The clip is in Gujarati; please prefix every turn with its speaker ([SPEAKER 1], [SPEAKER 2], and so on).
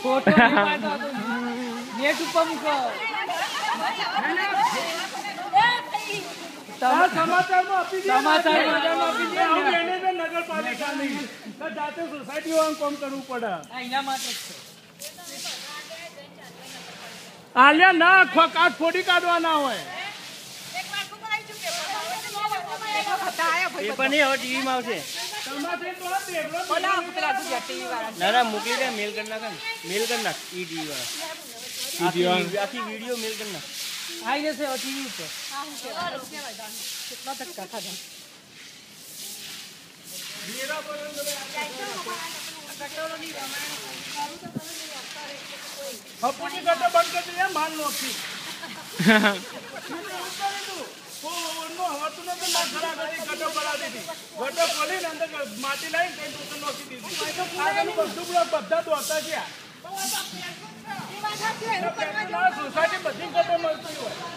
[SPEAKER 1] ફોટો નેટ ઉપર મૂકો
[SPEAKER 2] સમાચારમાં આપી દે
[SPEAKER 1] સમાચારમાં આપી દે
[SPEAKER 2] એને નગરપાલિકાની જાતે સોસાયટીઓમાં કામ કરવું પડે
[SPEAKER 1] એના માટે
[SPEAKER 2] આલ્યા ના કાટ ફોડી કાઢવાના હોય
[SPEAKER 3] પેપર નહીં હવે ટીવીમાં આવશે ના ના મોકલી દે મેલ કરી નાખ મેલ કરી નાખ ઈ ટીવી વાળા આખી વિડીયો મેલ કરી નાખ
[SPEAKER 1] આવી જશે ટીવી ઉપર કેટલા ધક્કા ખાધા
[SPEAKER 2] હપુની ગટો બંધ કરી દે માલ નોખી ગટો ખોલીને અંદર માટી લાવીને કઈ દુકાન નોખી દીધી બધા દોડતા ગયા સોસાયટી બધી ગટો મળતી હોય